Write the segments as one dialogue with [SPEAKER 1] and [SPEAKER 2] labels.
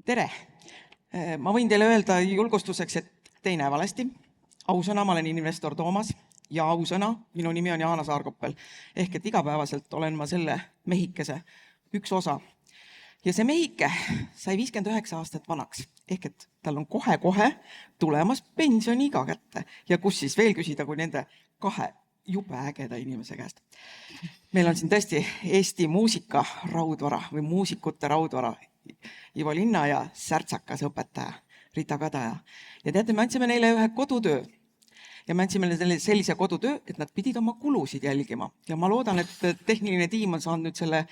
[SPEAKER 1] Tere! Ma võin teile öelda julgustuseks, et te ei näe valesti. Ausõna, ma olen investor Toomas ja ausõna, minu nimi on Jaana Saarkoppel. Ehk et igapäevaselt olen ma selle mehikese üks osa. Ja see mehike sai 59 aastat vanaks. Ehk et tal on kohe-kohe tulemas pensioniiga kätte. Ja kus siis veel küsida, kui nende kahe jube ägeda inimese käest. Meil on siin tõesti Eesti muusika raudvara või muusikute raudvara Ivo Linna ja särtsakas õpetaja Rita Kadaja. Ja teate, me andsime neile ühe kodutöö. Ja me andsime neile sellise kodutöö, et nad pidid oma kulusid jälgima. Ja ma loodan, et tehniline tiim on saanud nüüd selle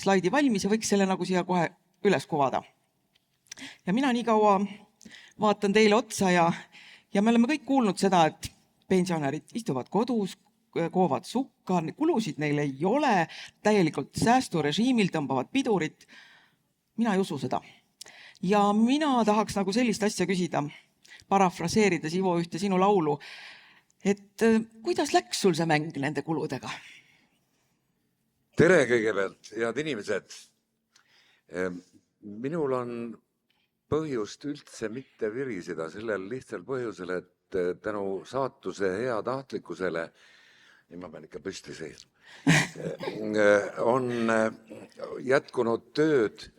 [SPEAKER 1] slaidi valmis ja võiks selle nagu siia kohe üles kuvada. Ja mina nii kaua vaatan teile otsa ja me oleme kõik kuulnud seda, et pensionärid istuvad kodus, koovad sukka, kulusid neil ei ole, täielikult säästurežiimil tõmbavad pidurit. Mina ei usu seda. Ja mina tahaks nagu sellist asja küsida, parafraseerides Ivo ühte sinu laulu, et kuidas läks sul see mäng nende kuludega?
[SPEAKER 2] Tere kõigepealt, head inimesed. Minul on põhjust üldse mitte viriseda sellel lihtsal põhjusel, et tänu saatuse hea tahtlikkusele, ma pean ikka püsti seisma, on jätkunud tööd,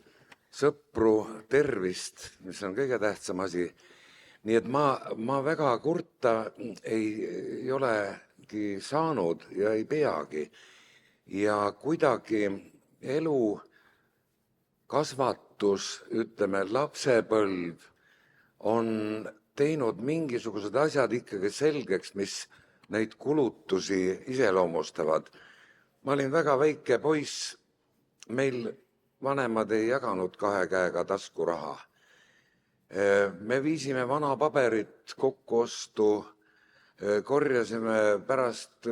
[SPEAKER 2] sõpru, tervist, mis on kõige tähtsam asi. Nii et ma väga kurta ei olegi saanud ja ei peagi. Ja kuidagi elu kasvatus, ütleme lapsepõlv, on teinud mingisugused asjad ikkagi selgeks, mis neid kulutusi iseloomustavad. Ma olin väga väike poiss, meil vanemad ei jaganud kahe käega taskuraha. Me viisime vana paberit kokkuostu, korjasime pärast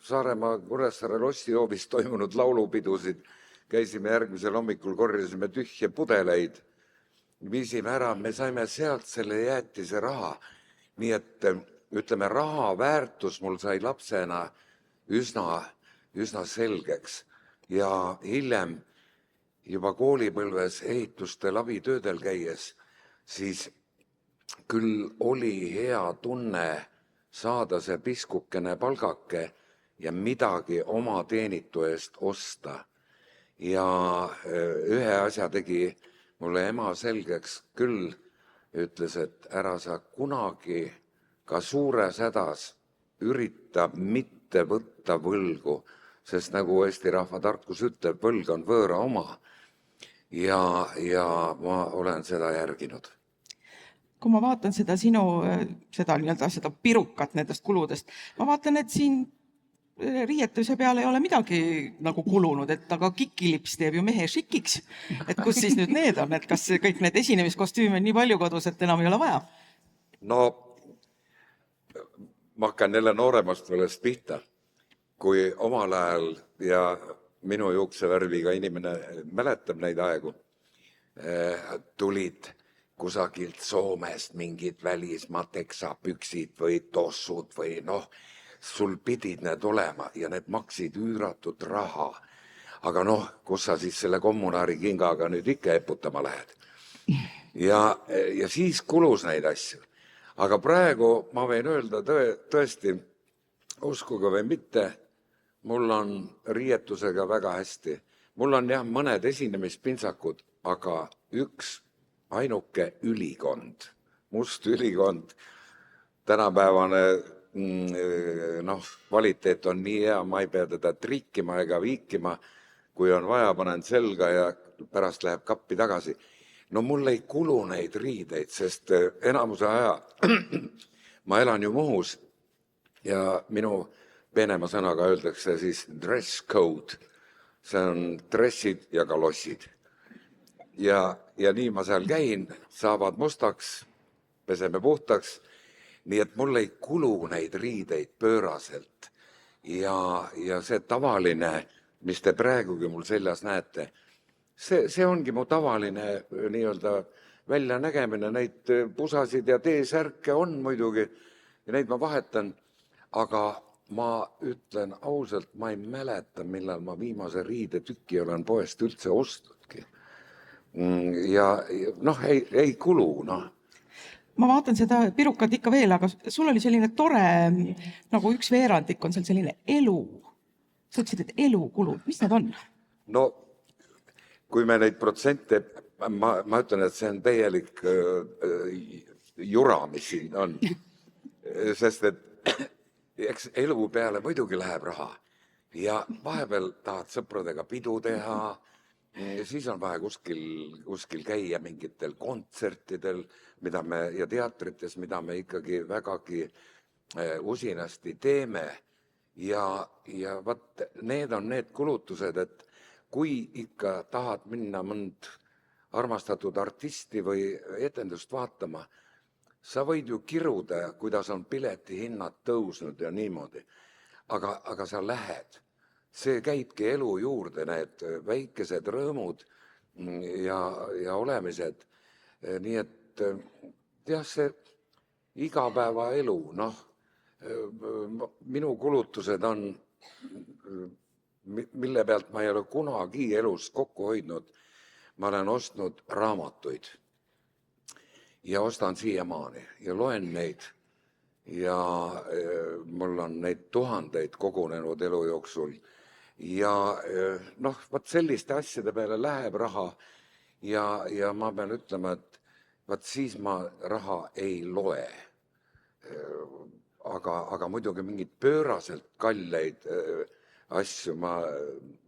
[SPEAKER 2] Saaremaa Kuressaare Lossihoovis toimunud laulupidusid, käisime järgmisel hommikul, korjasime tühje pudeleid, viisime ära, me saime sealt selle jäätise raha. Nii et ütleme, raha väärtus mul sai lapsena üsna selgeks ja hiljem juba koolipõlves ehituste labitöödel käies, siis küll oli hea tunne saada see piskukene palgake ja midagi oma teenitu eest osta. Ja ühe asja tegi mulle ema selgeks küll, ütles, et ära sa kunagi ka suures hädas ürita mitte võtta võlgu, sest nagu Eesti rahva tarkus ütleb, võlg on võõra oma. Ja ma olen seda järginud.
[SPEAKER 1] Kui ma vaatan seda sinu, seda pirukat nendest kuludest, ma vaatan, et siin riietuse peale ei ole midagi nagu kulunud, et aga kikilips teeb ju mehe šikiks. Et kus siis nüüd need on, et kas kõik need esinemiskostüüme on nii palju kodus, et enam ei ole vaja?
[SPEAKER 2] No, ma hakkan jälle nooremast võlest pihta, kui omal ajal ja minu juuksevärviga inimene mäletab neid aegu, tulid kusagilt Soomest mingid välismaa teksapüksid või tossud või sul pidid need olema ja need maksid üüratud raha. Aga kus sa siis selle kommunaari kingaga nüüd ikka eputama lähed? Ja siis kulus neid asju. Aga praegu ma võin öelda tõesti, uskuge või mitte, mul on riietusega väga hästi. Mul on jah mõned esinemispintsakud, aga üks ainuke ülikond, must ülikond, tänapäevane kvaliteet on nii hea, ma ei pea teda trikkima ega viikima, kui on vaja, panen selga ja pärast läheb kappi tagasi. No mul ei kulu neid riideid, sest enamuse aja ma elan ju Muhus ja minu peenema sõnaga öeldakse siis dress code. See on dressid ja kalossid. Ja nii ma seal käin, saavad mustaks, peseme puhtaks. Nii et mul ei kulu neid riideid pööraselt. Ja see tavaline, mis te praegugi mul seljas näete, see ongi mu tavaline nii-öelda väljanägemine. Neid pusasid ja teesärke on muidugi ja neid ma vahetan, aga ma ütlen ausalt, ma ei mäleta, millal ma viimase riidetüki olen poest üldse ostnudki. ja noh, ei kulu, noh.
[SPEAKER 1] ma vaatan seda pirukat ikka veel, aga sul oli selline tore, nagu 1/2 on seal selline elu. Sa ütlesid, et elukulud, mis need on?
[SPEAKER 2] No kui me neid protsente, ma ütlen, et see on täielik jura, mis siin on. Sest et eks elu peale muidugi läheb raha ja vahepeal tahad sõpradega pidu teha, siis on vaja kuskil käia mingitel kontsertidel, ja teatrites, mida me ikkagi vägagi usinasti teeme. Ja vaat need on need kulutused, et kui ikka tahad minna mõnd armastatud artisti või etendust vaatama, sa võid ju kiruda, kuidas on piletihinnad tõusnud ja niimoodi. Aga sa lähed. See käibki elu juurde, need väikesed rõõmud ja olemised. Nii et jah, see igapäevaelu, noh, minu kulutused on, mille pealt ma ei ole kunagi elus kokku hoidnud. Ma olen ostnud raamatuid ja ostan siiamaani ja loen neid ja mul on neid tuhandeid kogunenud elu jooksul. Ja noh, vaat selliste asjade peale läheb raha ja ma pean ütlema, et vaat siis ma raha ei loe. Aga muidugi mingid pööraselt kalleid asju ma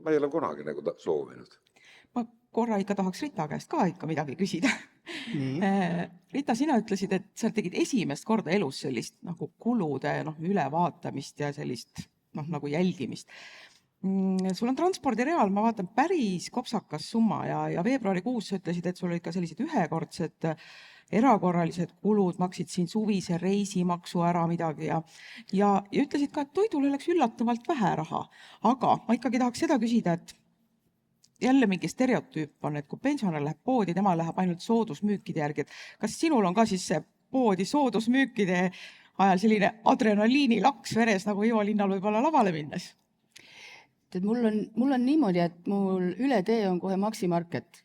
[SPEAKER 2] ei ole kunagi nagu soovinud.
[SPEAKER 1] Ma korra ikka tahaks Rita käest ka ikka midagi küsida. Rita, sina ütlesid, et sa tegid esimest korda elus sellist nagu kulude ülevaatamist ja sellist nagu jälgimist. Sul on transpordireal, ma vaatan, päris kopsakas summa ja veebruarikuus sa ütlesid, et sul olid ka sellised ühekordsed erakorralised kulud, maksid siin suvise reisimaksu ära midagi ja ütlesid ka, et toidule läks üllatavalt vähe raha. Aga ma ikkagi tahaks seda küsida, et jälle mingi stereotüüp on, et kui pensionär läheb poodi, tema läheb ainult soodusmüükide järgi. Kas sinul on ka siis see poodi soodusmüükide ajal selline adrenaliinilaks veres, nagu Ivo Linnal võib-olla lavale minnes?
[SPEAKER 3] Mul on niimoodi, et mul üle tee on kohe Maxi Market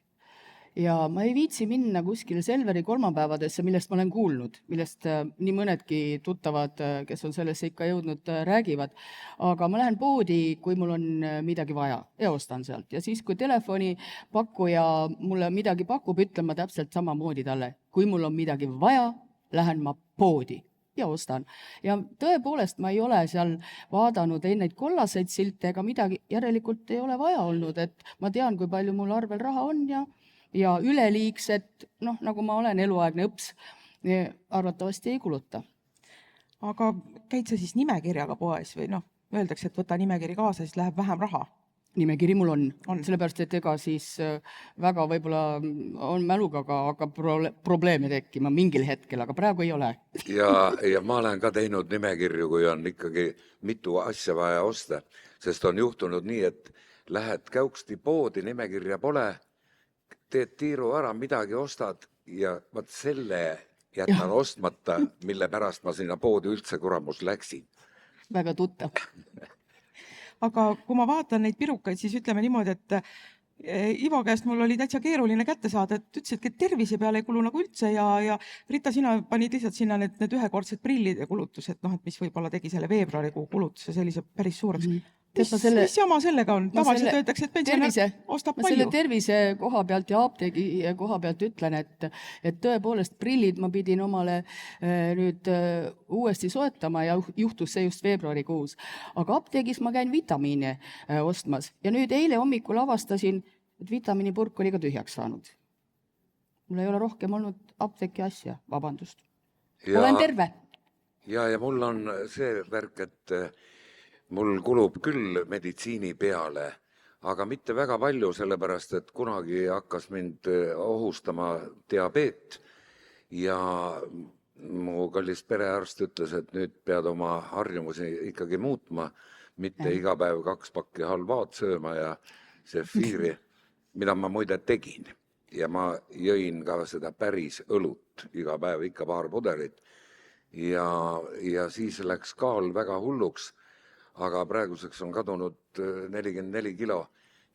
[SPEAKER 3] ja ma ei viitsi minna kuskile Selveri kolmapäevadesse, millest ma olen kuulnud, millest nii mõnedki tuttavad, kes on sellesse ikka jõudnud, räägivad. Aga ma lähen poodi, kui mul on midagi vaja ja ostan sealt. Ja siis, kui telefonipakkuja mulle midagi pakub, ütlen ma täpselt samamoodi talle. Kui mul on midagi vaja, lähen ma poodi ja ostan. Ja tõepoolest ma ei ole seal vaadanud neid kollaseid silte ega midagi, järelikult ei ole vaja olnud, et ma tean, kui palju mul arvel raha on ja üleliigset, nagu ma olen eluaegne õps, arvatavasti ei kuluta.
[SPEAKER 1] Aga käid sa siis nimekirjaga poes või öeldakse, et võta nimekiri kaasa, siis läheb vähem raha?
[SPEAKER 3] Nimekiri mul on. Sellepärast, et ega siis väga võib-olla on mäluga hakkab probleeme tekkima mingil hetkel, aga praegu ei ole.
[SPEAKER 2] Ja ma olen ka teinud nimekirju, kui on ikkagi mitu asja vaja osta, sest on juhtunud nii, et lähed käuksti poodi, nimekirja pole, teed tiiru ära, midagi ostad ja vaat selle jätan ostmata, mille pärast ma sinna poodi üldse kuramus läksin.
[SPEAKER 3] Väga tuttav.
[SPEAKER 1] Aga kui ma vaatan neid pirukaid, siis ütleme niimoodi, et Ivo käest mul oli täitsa keeruline kätte saada, et ütlesidki, et tervise peale ei kulu nagu üldse ja Rita, sina panid lihtsalt sinna need ühekordsed prillid ja kulutused, et mis võib-olla tegi selle veebruarikuu kulutuse sellise päris suureks. Mis jama sellega on? Tavaliselt öeldakse, et pensionär ostab palju.
[SPEAKER 3] Ma selle tervise koha pealt ja apteegi koha pealt ütlen, et tõepoolest prillid ma pidin omale nüüd uuesti soetama ja juhtus see just veebruarikuus. Aga apteegis ma käin vitamiine ostmas ja nüüd eile hommikul avastasin, et vitamiinipurk oli ka tühjaks saanud. Mul ei ole rohkem olnud apteeki asja, vabandust. Olen terve.
[SPEAKER 2] Ja mul on see värk, et mul kulub küll meditsiini peale, aga mitte väga palju, sellepärast, et kunagi hakkas mind ohustama diabeet ja mu kallis perearst ütles, et nüüd pead oma harjumusi ikkagi muutma, mitte iga päev 2 pakki halvaad sööma ja sefiiri, mida ma muide tegin. Ja ma jõin ka seda päris õlut iga päev, ikka paar pudelit ja siis läks kaal väga hulluks. Aga praeguseks on kadunud 44 kilo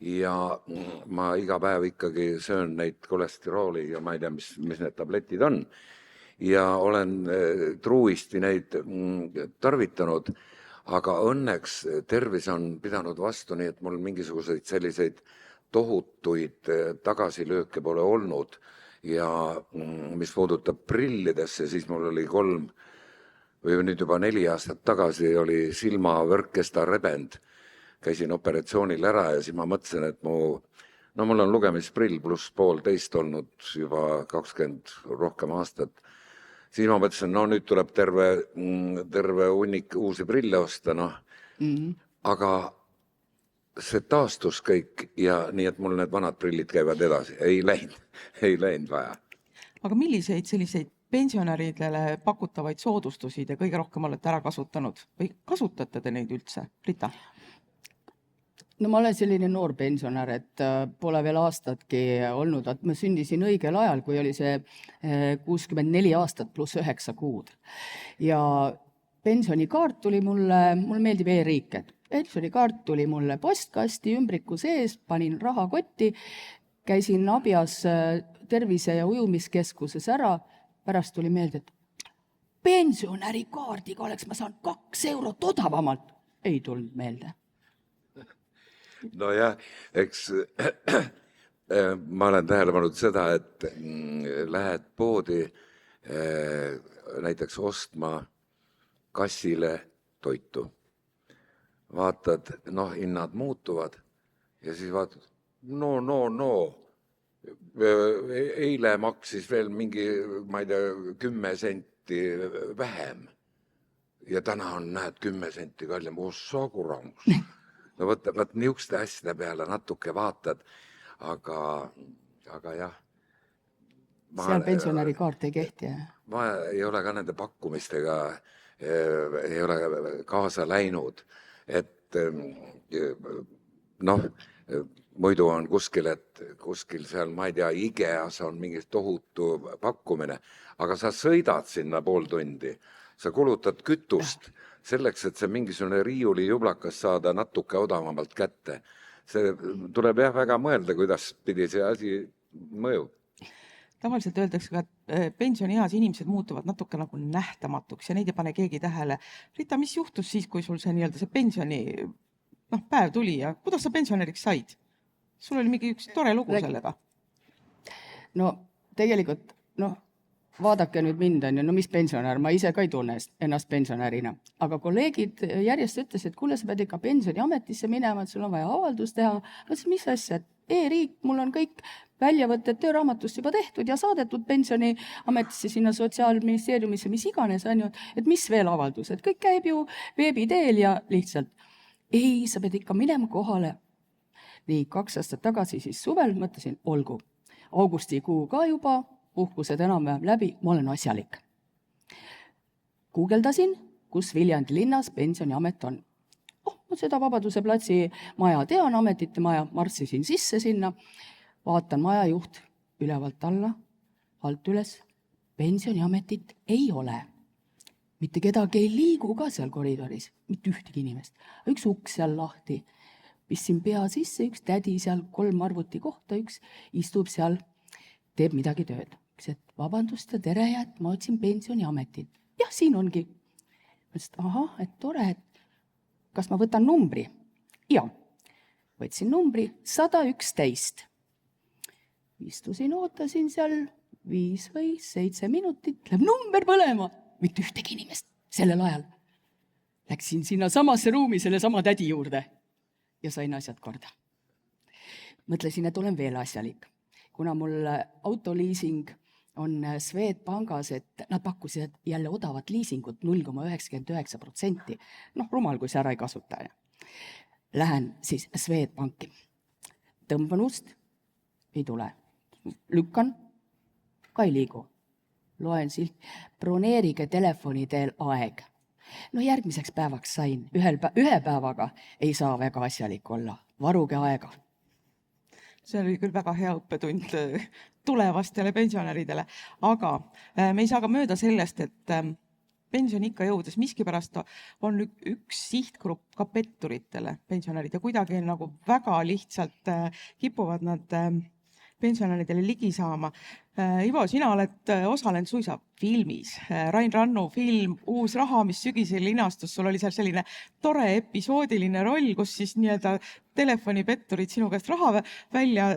[SPEAKER 2] ja ma iga päev ikkagi söön neid kolesterooli ja ma ei tea, mis need tabletid on. Ja olen truuisti neid tarvitanud, aga õnneks tervis on pidanud vastu, nii et mul mingisuguseid selliseid tohutuid tagasilööke pole olnud. Ja mis puudutab prillidesse, siis mul oli 3 või nüüd juba 4 aastat tagasi oli silmavõrkesta rebend. Käisin operatsioonil ära ja siis ma mõtlesin, et mul on lugemisprill pluss 1,5 olnud juba 20 rohkem aastat. Siis ma mõtlesin, nüüd tuleb terve hunnik uusi prille osta, aga see taastus kõik ja nii, et mul need vanad prillid käivad edasi. Ei läinud vaja.
[SPEAKER 1] Aga milliseid selliseid pensionäridele pakutavaid soodustusi te kõige rohkem olete ära kasutanud või kasutate te neid üldse, Rita?
[SPEAKER 3] No ma olen selline noor pensionär, et pole veel aastatki olnud, et ma sündisin õigel ajal, kui oli see 64 aastat pluss 9 kuud. Ja pensionikaart tuli mulle meeldib e-riik, et pensionikaart tuli mulle postkasti ümbriku sees, panin rahakotti, käisin Abjas tervise- ja ujumiskeskuses ära, pärast tuli meelde, et pensionärikaardiga oleks ma saanud 2 eurot odavamalt. Ei tulnud meelde.
[SPEAKER 2] Nojah, eks ma olen tähele pannud seda, et lähed poodi näiteks ostma kassile toitu. Vaatad, hinnad muutuvad ja siis vaatad, eile maksis veel mingi, ma ei tea, 10 senti vähem. Ja täna on, näed, 10 senti kallim. Ossa kuramus. No võt niisuguste asjade peale natuke vaatad, aga jah.
[SPEAKER 3] Seal pensionärikaart ei kehti.
[SPEAKER 2] Ma ei ole ka nende pakkumistega ei ole kaasa läinud, et muidu on kuskil seal, ma ei tea, IKEAs on mingi tohutu pakkumine, aga sa sõidad sinna 5 tundi, sa kulutad kütust selleks, et see mingisugune riiuli jublakas saada natuke odavamalt kätte. See tuleb jah väga mõelda, kuidas pidi see asi mõjub.
[SPEAKER 1] Tavaliselt öeldakse ka, et pensionieas inimesed muutuvad natuke nagu nähtamatuks ja neid ei pane keegi tähele. Rita, mis juhtus siis, kui sul see pensioni päev tuli ja kuidas sa pensionäriks said? Sul oli mingi üks tore lugu sellega.
[SPEAKER 3] No tegelikult, vaadake nüüd mind, mis pensionär, ma ise ka ei tunne ennast pensionärina, aga kolleegid järjest ütles, et kuule, sa pead ikka pensioniametisse minema, et sul on vaja avaldus teha. Mõtlesin, mis asja, et e-riik, mul on kõik väljavõtted tööraamatust juba tehtud ja saadetud pensioniametisse, sinna Sotsiaalministeeriumisse, mis iganes, et mis veel avaldus, et kõik käib ju veebi teel ja lihtsalt. Ei, sa pead ikka minema kohale. Nii, 2 aastat tagasi siis suvel mõtlesin, olgu, augustikuu ka juba, puhkused enam-vähem läbi, ma olen asjalik. Guugeldasin, kus Viljandi linnas pensioniamet on. Ma seda Vabaduse platsi maja tean, ametite maja, marssisin sisse sinna, vaatan majajuht ülevalt alla, alt üles, pensioniametit ei ole. Mitte kedagi ei liigu ka seal koridoris, mitte ühtegi inimest. Üks uks seal lahti, pistsin pea sisse, üks tädi seal 3 arvuti kohta, üks istub seal, teeb midagi tööd. Et vabandust ja tere, et ma otsin pensioniametit. Jah, siin ongi. Mõtlesin, et tore, et kas ma võtan numbri? Ja, võtsin numbri 111. Istusin, ootasin seal 5 või 7 minutit, läheb number põlema, mitte ühtegi inimest sellel ajal. Läksin sinna samasse ruumi selle sama tädi juurde ja sain asjad korda. Mõtlesin, et olen veel asjalik. Kuna mul autoliising on Swedbankis, et nad pakkusid jälle odavat liisingut 0,99%. Rumal, kui see ära ei kasuta. Lähen siis Swedbanki. Tõmban ust, ei tule. Lükkan, ka ei liigu. Loen silt, broneerige telefoni teel aeg. Järgmiseks päevaks sain. Ühe päevaga ei saa väga asjalik olla. Varuge aega.
[SPEAKER 1] See oli küll väga hea õppetund tulevastele pensionäridele, aga me ei saa ka mööda sellest, et pensioniikka jõudes miskipärast on üks sihtgrupp ka petturitele pensionärid ja kuidagi nagu väga lihtsalt kipuvad nad pensionäridele ligi saama. Ivo, sina oled osalenud suisa filmis. Rain Rannu film Uus raha, mis sügisel linastus. Sul oli seal selline tore episoodiline roll, kus siis nii-öelda telefonipetturid sinu käest raha välja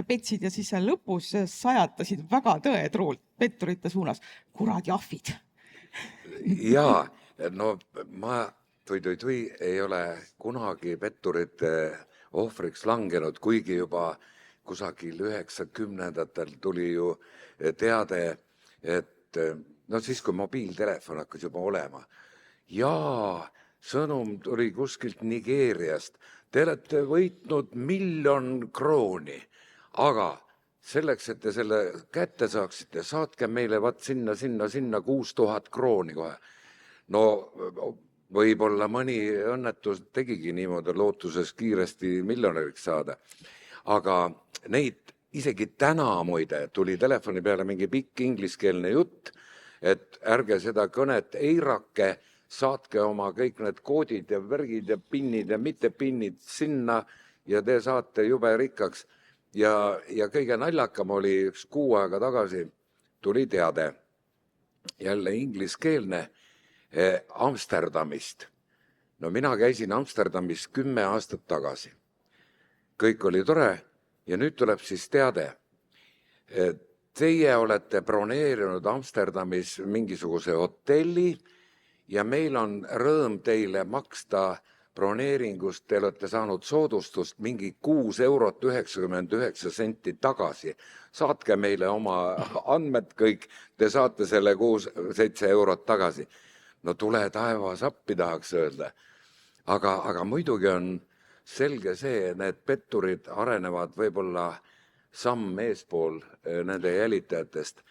[SPEAKER 1] petsid ja siis seal lõpus sajatasid väga tõetruult petturite suunas. Kurad jahvid.
[SPEAKER 2] Jaa, no ma ei ole kunagi petturite ohvriks langenud, kuigi juba kusagil 90-ndatel tuli ju teade, et no siis, kui mobiiltelefon hakkas juba olema. Jaa, sõnum tuli kuskilt Nigeeriast. Te olete võitnud 1 000 000 krooni, aga selleks, et te selle kätte saaksite, saatke meile sinna 6000 krooni kohe. No võib-olla mõni õnnetus tegigi niimoodi lootuses kiiresti miljonäriks saada. Aga neid isegi täna muide tuli telefoni peale mingi pikk ingliskeelne jutt, et ärge seda kõnet eirake, saatke oma kõik need koodid ja värgid ja pinnid ja mitte pinnid sinna ja te saate jube rikkaks. Ja kõige naljakam oli 1 kuu aega tagasi tuli teade, jälle ingliskeelne Amsterdamist. No mina käisin Amsterdamis 10 aastat tagasi. Kõik oli tore ja nüüd tuleb siis teade. Teie olete broneerinud Amsterdamis mingisuguse hotelli ja meil on rõõm teile maksta broneeringust. Te olete saanud soodustust mingi 6,99 € tagasi. Saatke meile oma andmed kõik, te saate selle 6-7 € tagasi. No tule taevas appi, tahaks öelda. Aga muidugi on selge see, need petturid arenevad võib-olla samm eespool nende jälitajatest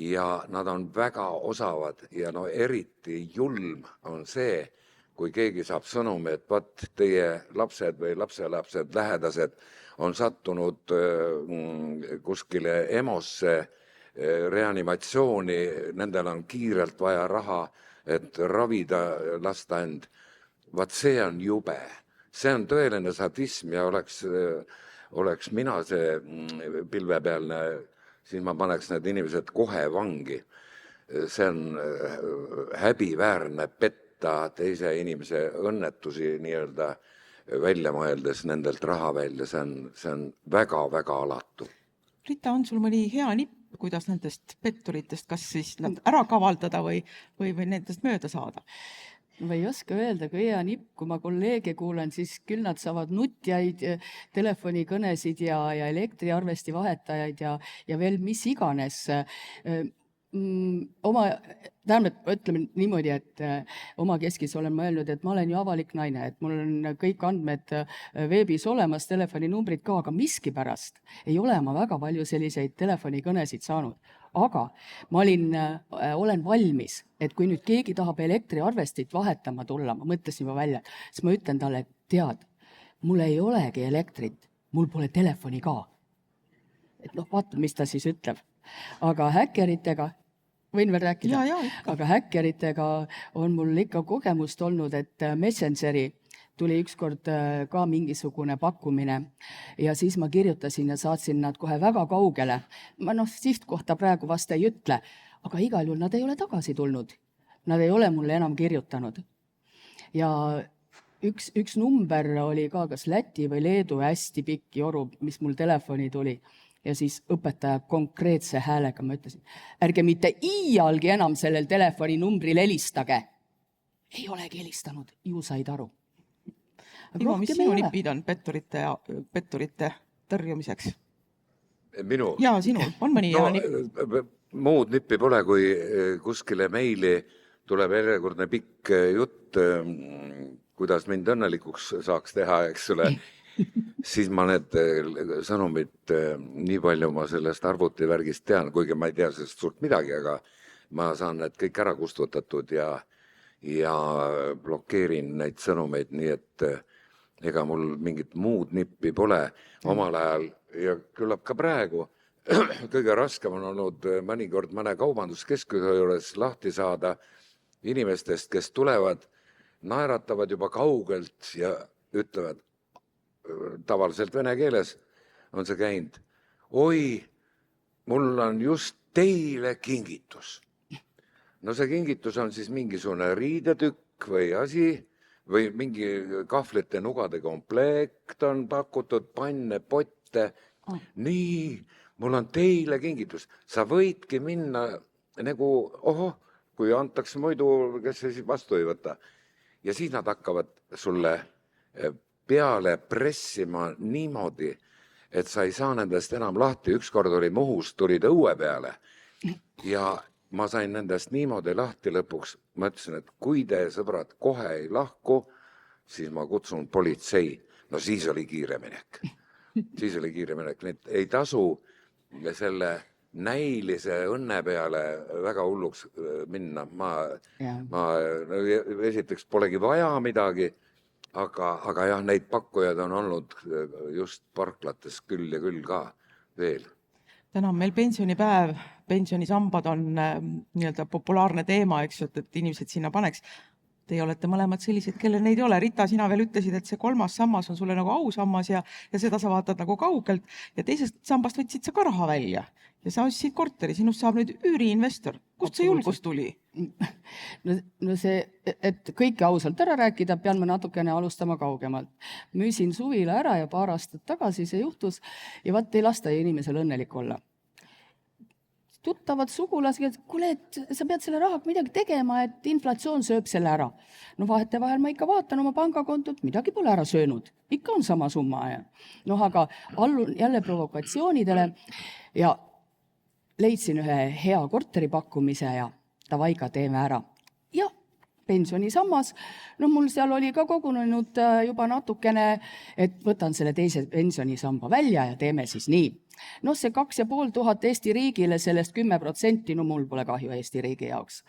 [SPEAKER 2] ja nad on väga osavad ja no eriti julm on see, kui keegi saab sõnumi, et vaat teie lapsed või lapselapsed, lähedased on sattunud kuskile EMO-sse reanimatsiooni, nendel on kiirelt vaja raha, et ravida lasta end. Vaat see on jube. See on tõeline sadism ja oleks mina see pilvepealne, siis ma paneks need inimesed kohe vangi. See on häbiväärne petta teise inimese õnnetusi nii-öelda välja mõeldes nendelt raha välja. See on väga-väga alatu.
[SPEAKER 1] Rita, on sul mõni hea nipp, kuidas nendest petturitest, kas siis nad ära kavaldada või nendest mööda saada?
[SPEAKER 3] Ma ei oska öelda, kui hea nipp, kui ma kolleege kuulen, siis küll nad saavad nutjaid, telefonikõnesid ja elektriarvesti vahetajaid ja veel mis iganes. Ütleme niimoodi, et oma keskis olen mõelnud, et ma olen ju avalik naine, et mul on kõik andmed veebis olemas, telefoninumbrid ka, aga miskipärast ei ole ma väga palju selliseid telefonikõnesid saanud. Aga ma olen valmis, et kui nüüd keegi tahab elektriarvestit vahetama tulla, ma mõtlesin juba välja, siis ma ütlen talle, et tead, mul ei olegi elektrit, mul pole telefoni ka. Et vaata, mis ta siis ütleb. Aga häkkeritega, võin veel rääkida? Aga häkkeritega on mul ikka kogemust olnud, et Messengeri tuli ükskord ka mingisugune pakkumine ja siis ma kirjutasin ja saatsin nad kohe väga kaugele. Ma sihtkohta praegu vast ei ütle, aga igal juhul nad ei ole tagasi tulnud. Nad ei ole mulle enam kirjutanud. Ja üks number oli ka kas Läti või Leedu hästi pikk joru, mis mul telefoni tuli. Ja siis õpetaja konkreetse häälega ma ütlesin, ärge mitte iialgi enam sellel telefoninumbril helistage. Ei olegi helistanud, ju said aru.
[SPEAKER 1] Ivo, mis sinu nipid on petturite tõrjumiseks?
[SPEAKER 2] Minu?
[SPEAKER 1] Jaa, sinul. On mõni hea nipp?
[SPEAKER 2] Muud nippi pole, kui kuskile meili tuleb järjekordne pikk jutt, kuidas mind õnnelikuks saaks teha, eks ole. Siis ma need sõnumid, nii palju ma sellest arvutivärgist tean, kuigi ma ei tea sellest suurt midagi, aga ma saan need kõik ära kustutatud ja blokeerin neid sõnumeid, nii et ega mul mingit muud nippi pole omal ajal ja küllap ka praegu kõige raskem on olnud mõnikord mõne kaubanduskeskuse juures lahti saada inimestest, kes tulevad, naeratavad juba kaugelt ja ütlevad, tavaliselt vene keeles on see käinud, oi, mul on just teile kingitus. No see kingitus on siis mingisugune riidetükk või asi või mingi kahvlite nugade komplekt on pakutud, panne, potte. Nii, mul on teile kingitus. Sa võidki minna nagu, kui antakse muidu, kes see siis vastu ei võta. Ja siis nad hakkavad sulle peale pressima niimoodi, et sa ei saa nendest enam lahti. Ükskord oli Muhus, tulid õue peale ja ma sain nendest niimoodi lahti lõpuks. Ma ütlesin, et kui te, sõbrad, kohe ei lahku, siis ma kutsun politsei. No siis oli kiire minek. Siis oli kiire minek. Need ei tasu selle näilise õnne peale väga hulluks minna. Ma esiteks polegi vaja midagi, aga jah, neid pakkujaid on olnud just parklates küll ja küll ka veel.
[SPEAKER 1] Täna on meil pensionipäev, pensionisambad on nii-öelda populaarne teema, eks ju, et inimesed sinna paneks. Teie olete mõlemad sellised, kelle neid ei ole. Rita, sina veel ütlesid, et see 3. sammas on sulle nagu ausammas ja seda sa vaatad nagu kaugelt ja teisest sambast võtsid sa ka raha välja ja sa ostsid korteri, sinust saab nüüd üüriinvestor. Kust see julgus tuli?
[SPEAKER 3] No see, et kõike ausalt ära rääkida, pean ma natukene alustama kaugemalt. Müüsin suvila ära ja paar aastat tagasi see juhtus ja vaat ei lasta inimesel õnnelik olla. Tuttavad sugulased, kuule, et sa pead selle rahaga midagi tegema, et inflatsioon sööb selle ära. No vahetevahel ma ikka vaatan oma pangakontot, midagi pole ära söönud. Ikka on sama summa. Aga allun jälle provokatsioonidele ja leidsin ühe hea korteri pakkumise ja davaiga teeme ära. Ja pensionisammas, mul seal oli ka kogunenud juba natukene, et võtan selle teise pensionisamba välja ja teeme siis nii. See 2500 Eesti riigile, sellest 10%, mul pole kahju Eesti riigi jaoks.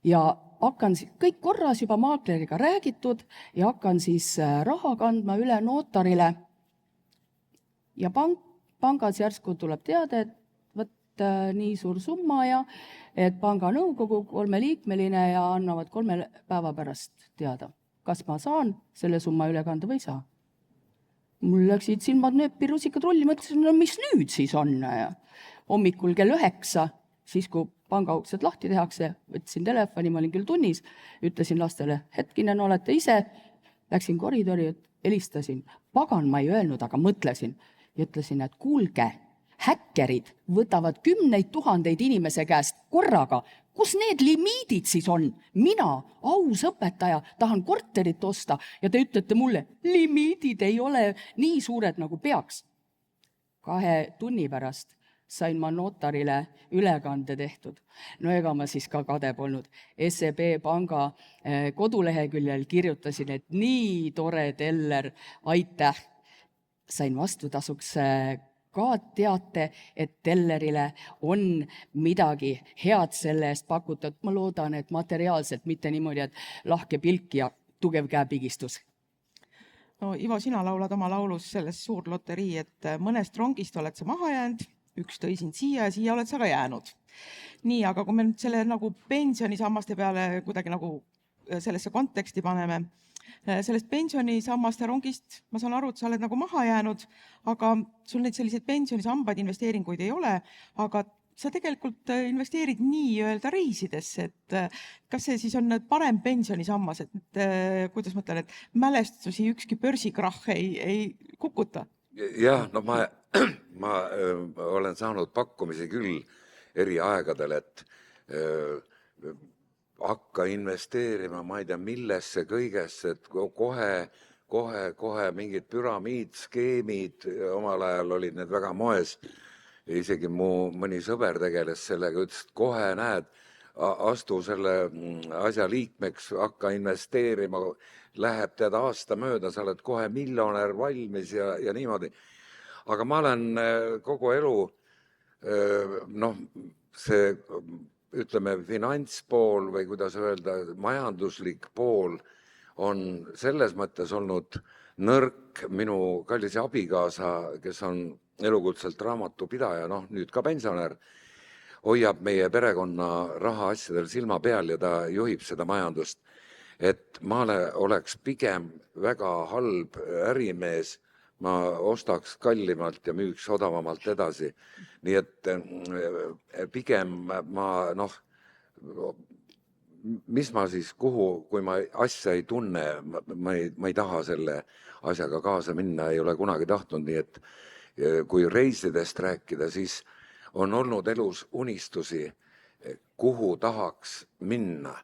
[SPEAKER 3] Ja hakkan kõik korras juba maakleriga räägitud ja hakkan siis raha kandma üle notarile. Ja pangas järsku tuleb teada, et nii suur summa ja et panga nõukogu 3-liikmeline ja annavad 3 päeva pärast teada, kas ma saan selle summa üle kanda või ei saa. Mul läksid silmad nööpi, rusikad rolli, mõtlesin, mis nüüd siis on? Hommikul kell 9, siis kui pangauksed lahti tehakse, võtsin telefoni, ma olin küll tunnis, ütlesin lastele, hetkinen, olete ise, läksin koridori, helistasin. Pagan ma ei öelnud, aga mõtlesin ja ütlesin, et kuulge, häkkerid võtavad 10 000 inimese käest korraga. Kus need limiidid siis on? Mina, aus õpetaja, tahan korterit osta ja te ütlete mulle, limiidid ei ole nii suured nagu peaks. 2 tunni pärast sain ma notarile ülekande tehtud. No ega ma siis ka kade polnud. SEB panga koduleheküljel kirjutasin, et nii tore, Teller, aitäh. Sain vastutasuks ka teate, et Tellerile on midagi head selle eest pakutud. Ma loodan, et materiaalselt, mitte niimoodi, et lahke pilk ja tugev käepigistus.
[SPEAKER 1] No Ivo, sina laulad oma laulus selles suur loterii, et mõnest rongist oled sa maha jäänud, üks tõi sind siia ja siia oled sa ka jäänud. Nii, aga kui me nüüd selle nagu pensionisammaste peale kuidagi nagu sellesse konteksti paneme, sellest pensionisammaste rongist ma saan aru, et sa oled nagu maha jäänud, aga sul neid selliseid pensionisambaid investeeringuid ei ole, aga sa tegelikult investeerid nii-öelda reisidesse, et kas see siis on parem pensionisammas, et kuidas ma ütlen, et mälestusi ükski börsikrahh ei kukuta?
[SPEAKER 2] Jah, no ma olen saanud pakkumisi küll eri aegadel, et hakka investeerima, ma ei tea, millesse kõigesse, et kohe mingid püramiidskeemid, omal ajal olid need väga moes. Isegi mu mõni sõber tegeles sellega, ütles, et kohe näed, astu selle asja liikmeks, hakka investeerima, läheb tead aasta mööda, sa oled kohe miljonär valmis ja niimoodi. Aga ma olen kogu elu, see ütleme, finantspool või kuidas öelda, majanduslik pool on selles mõttes olnud nõrk. Minu kallis abikaasa, kes on elukutselt raamatupidaja, noh nüüd ka pensionär, hoiab meie perekonna rahaasjadel silma peal ja ta juhib seda majandust. Et ma oleks pigem väga halb ärimees, ma ostaks kallimalt ja müüks odavamalt edasi. Nii et pigem ma mis ma siis kui ma asja ei tunne, ma ei taha selle asjaga kaasa minna, ei ole kunagi tahtnud, nii et kui reisidest rääkida, siis on olnud elus unistusi, kuhu tahaks minna.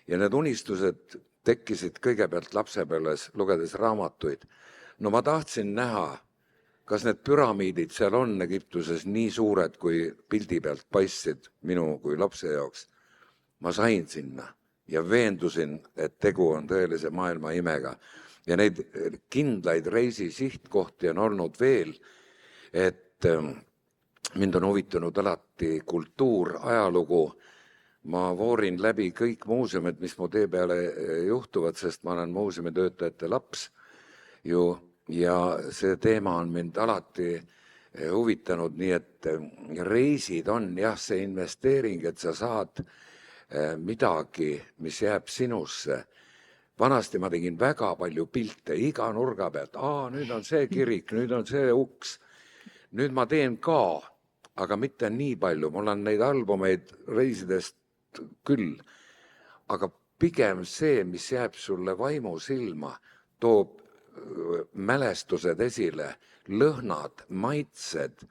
[SPEAKER 2] Ja need unistused tekkisid kõigepealt lapsepõlves, lugedes raamatuid. No ma tahtsin näha, kas need püramiidid seal on Egiptuses nii suured, kui pildi pealt paistsid minu kui lapse jaoks. Ma sain sinna ja veendusin, et tegu on tõelise maailma imega. Ja neid kindlaid reisi sihtkohti on olnud veel, et mind on huvitanud alati kultuur, ajalugu. Ma voorin läbi kõik muuseumid, mis mu tee peale juhtuvad, sest ma olen muuseumitöötajate laps ju ja see teema on mind alati huvitanud, nii et reisid on jah see investeering, et sa saad midagi, mis jääb sinusse. Vanasti ma tegin väga palju pilte iga nurga pealt. Nüüd on see kirik, nüüd on see uks. Nüüd ma teen ka, aga mitte nii palju. Mul on neid albumeid reisidest küll. Aga pigem see, mis jääb sulle vaimu silma, toob mälestused esile, lõhnad, maitsed,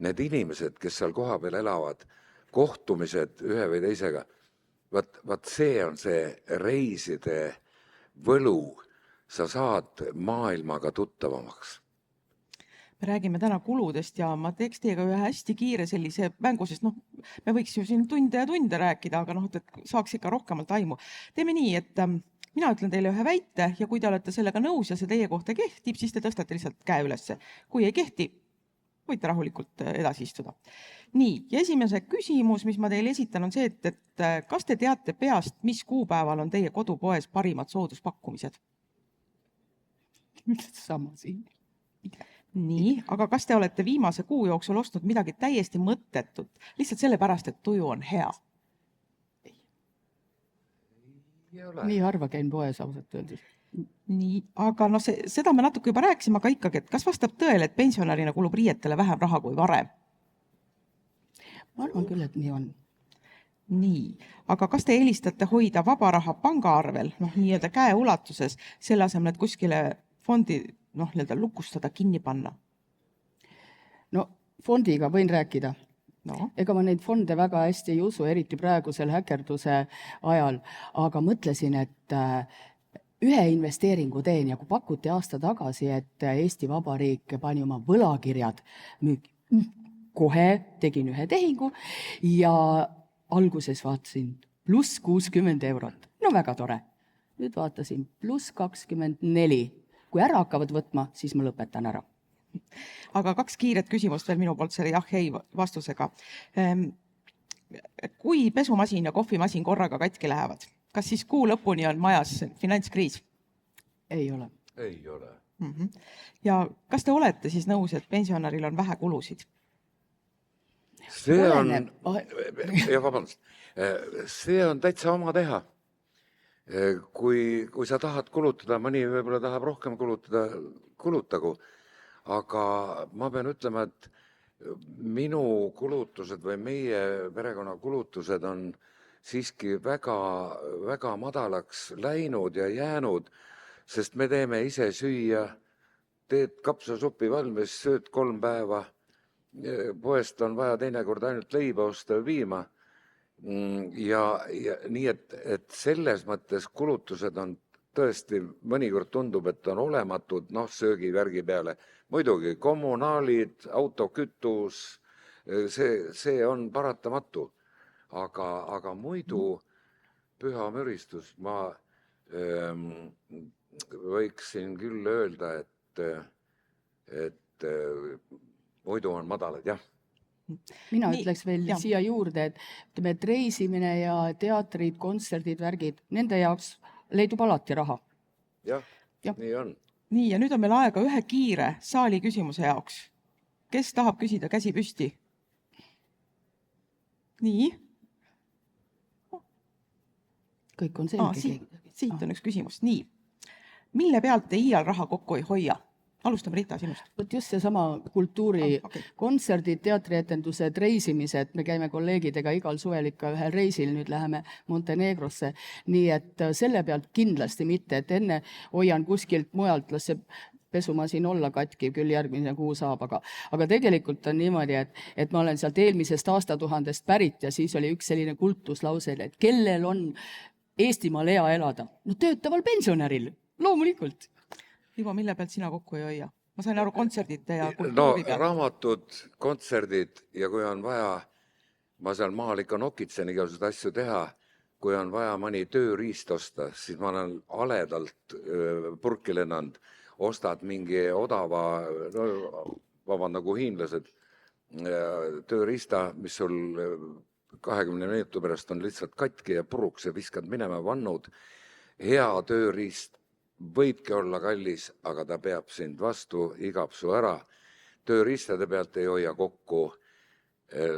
[SPEAKER 2] need inimesed, kes seal kohapeal elavad, kohtumised ühe või teisega. Vaat see on see reiside võlu. Sa saad maailmaga tuttavamaks.
[SPEAKER 1] Me räägime täna kuludest ja ma teeks teiega ühe hästi kiire sellise mängu, sest me võiks ju siin tunde ja tunde rääkida, aga et saaks ikka rohkemalt aimu. Teeme nii, et mina ütlen teile ühe väite ja kui te olete sellega nõus ja see teie kohta kehtib, siis te tõstate lihtsalt käe ülesse. Kui ei kehti, võite rahulikult edasi istuda. Nii, ja esimese küsimus, mis ma teile esitan, on see, et kas te teate peast, mis kuupäeval on teie kodupoes parimad sooduspakkumised?
[SPEAKER 3] Sama siin.
[SPEAKER 1] Nii, aga kas te olete viimase kuu jooksul ostnud midagi täiesti mõttetut, lihtsalt sellepärast, et tuju on hea?
[SPEAKER 3] Nii harva käin poes ausalt öeldes.
[SPEAKER 1] Nii, aga seda me natuke juba rääkisime, aga ikkagi, et kas vastab tõele, et pensionärina kulub riietele vähem raha kui varem?
[SPEAKER 3] Ma arvan küll, et nii on.
[SPEAKER 1] Nii, aga kas te eelistate hoida vaba raha pangaarvel, nii-öelda käe ulatuses, selle asemel, et kuskile fondi nii-öelda lukustada, kinni panna?
[SPEAKER 3] No fondiga võin rääkida.
[SPEAKER 1] No.
[SPEAKER 3] Ega ma neid fonde väga hästi ei usu, eriti praegusel häkerduse ajal, aga mõtlesin, et ühe investeeringu teen ja kui pakuti aasta tagasi, et Eesti Vabariik pani oma võlakirjad müüki. Kohe tegin ühe tehingu ja alguses vaatasin pluss 60 eurot. No väga tore. Nüüd vaatasin pluss 24. Kui ära hakkavad võtma, siis ma lõpetan ära.
[SPEAKER 1] Aga 2 kiiret küsimust veel minu poolt selle jah-ei vastusega. Kui pesumasin ja kohvimasin korraga katki lähevad, kas siis kuu lõpuni on majas finantskriis?
[SPEAKER 3] Ei ole.
[SPEAKER 2] Ei ole.
[SPEAKER 1] Ja kas te olete siis nõus, et pensionäril on vähe kulusid?
[SPEAKER 2] See on täitsa oma teha. Kui sa tahad kulutada, mõni võib-olla tahab rohkem kulutada, kulutagu. Aga ma pean ütlema, et minu kulutused või meie perekonna kulutused on siiski väga, väga madalaks läinud ja jäänud, sest me teeme ise süüa, teed kapsasupi valmis, sööd 3 päeva. Poest on vaja teinekord ainult leiba osta ja piima. Ja nii, et selles mõttes kulutused on tõesti, mõnikord tundub, et on olematud, söögivärgi peale. Muidugi, kommunaalid, autokütus, see on paratamatu. Aga muidu püha müristus, ma võiksin küll öelda, et muidu on madalad, jah.
[SPEAKER 3] Mina ütleks veel siia juurde, et reisimine ja teatrid, kontserdid, värgid, nende jaoks leidub alati raha.
[SPEAKER 2] Jah, nii on.
[SPEAKER 1] Nii, ja nüüd on meil aega ühe kiire saali küsimuse jaoks. kes tahab küsida, käsi püsti? Nii.
[SPEAKER 3] kõik on selge.
[SPEAKER 1] Siit on üks küsimus. Nii. Mille pealt te iial raha kokku ei hoia? Alustame Rita sinust.
[SPEAKER 3] Vot just seesama kultuurikontserdid, teatrietendused, reisimised, me käime kolleegidega igal suvel ikka ühel reisil, nüüd läheme Montenegrosse, nii et selle pealt kindlasti mitte, et enne hoian kuskilt mujalt, las see pesumasin olla katki, küll järgmine kuu saab, aga tegelikult on niimoodi, et ma olen sealt eelmisest aastatuhandest pärit ja siis oli üks selline kultuslause, et kellel on Eestimaal hea elada? No töötaval pensionäril, loomulikult.
[SPEAKER 1] Ivo, mille pealt sina kokku ei hoia? Ma sain aru kontserdite ja
[SPEAKER 2] No
[SPEAKER 1] kultuuri pealt.
[SPEAKER 2] raamatud, kontserdid ja kui on vaja, ma seal maal ikka nokitsen igasuguseid asju teha, kui on vaja mõni tööriist osta, siis ma olen aledalt purki lennanud, ostad mingi odava, nagu hiinlased, tööriista, mis sul 20 minuti pärast on lihtsalt katki ja puruks ja viskad minema vannud. Hea tööriist võibki olla kallis, aga ta peab sind vastu, igab su ära. Tööriistade pealt ei hoia kokku,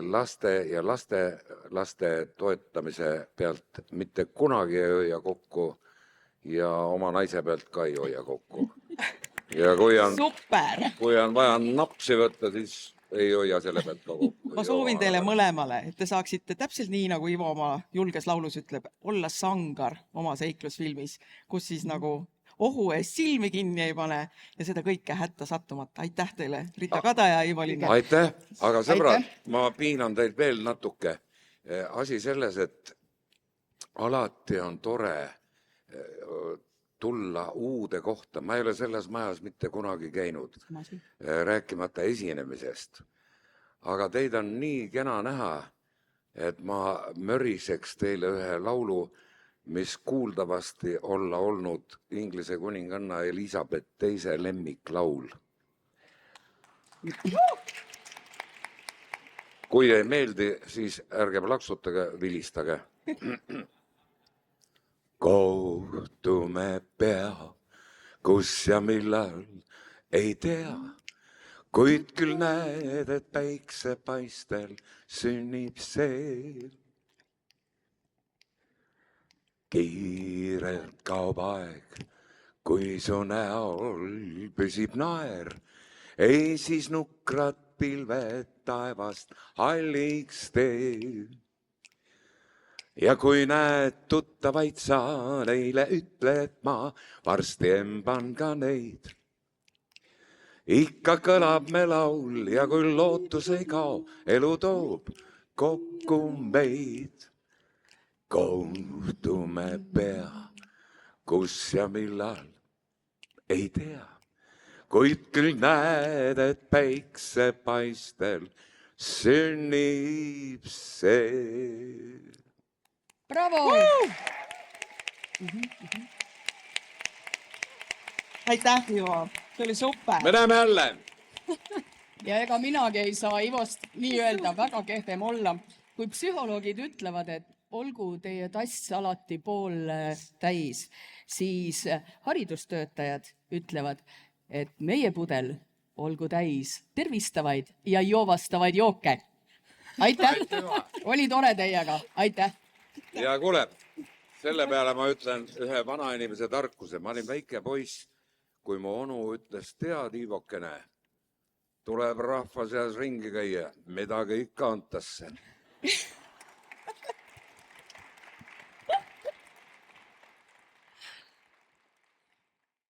[SPEAKER 2] laste ja laste toetamise pealt mitte kunagi ei hoia kokku ja oma naise pealt ka ei hoia kokku. Ja
[SPEAKER 1] Super!
[SPEAKER 2] kui on vaja napsi võtta, siis ei hoia selle pealt ka kokku.
[SPEAKER 1] Ma soovin teile mõlemale, et te saaksite täpselt nii, nagu Ivo oma julges laulus ütleb, olla sangar oma seiklusfilmis, kus siis nagu ohu eest silmi kinni ei pane ja seda kõike hätta sattumata. Aitäh teile, Rita Kada ja Ivo Linne.
[SPEAKER 2] Aitäh, aga sõbrad, ma piinan teid veel natuke. Asi selles, et alati on tore tulla uude kohta. Ma ei ole selles majas mitte kunagi käinud, rääkimata esinemisest. Aga teid on nii kena näha, et ma möriseks teile ühe laulu, mis kuuldavasti olla olnud Inglise kuninganna Elizabeth II lemmiklaul. Kui ei meeldi, siis ärge plaksutage, vilistage. Kohtume pea, kus ja millal ei tea, kuid küll näed, et päiksepaistel sünnib see. Kiirelt kaob aeg, kui su näol püsib naer, ei siis nukrad pilved taevast halliks tee. Ja kui näed tuttavaid sa, neile ütled ma, varsti emban ka neid. Ikka kõlab me laul ja kui lootus ei kao, elu toob kokku meid. Kohtume pea, kus ja millal ei tea, kuid küll näed, et päiksepaistel sünnib see.
[SPEAKER 3] Bravo!
[SPEAKER 1] Aitäh, Ivo. See oli super.
[SPEAKER 2] Me näeme jälle.
[SPEAKER 3] Ja ega minagi ei saa Ivost nii öelda väga kehvem olla, kui psühholoogid ütlevad, et olgu teie tass alati pool täis, siis haridustöötajad ütlevad, et meie pudel olgu täis tervistavaid ja joovastavaid jooke. Aitäh! Oli tore teiega. Aitäh!
[SPEAKER 2] Ja kuule, selle peale ma ütlen ühe vanainimese tarkuse. Ma olin väike poiss, kui mu onu ütles, tead, Iivokene, tuleb rahva seas ringi käia, midagi ikka antasse.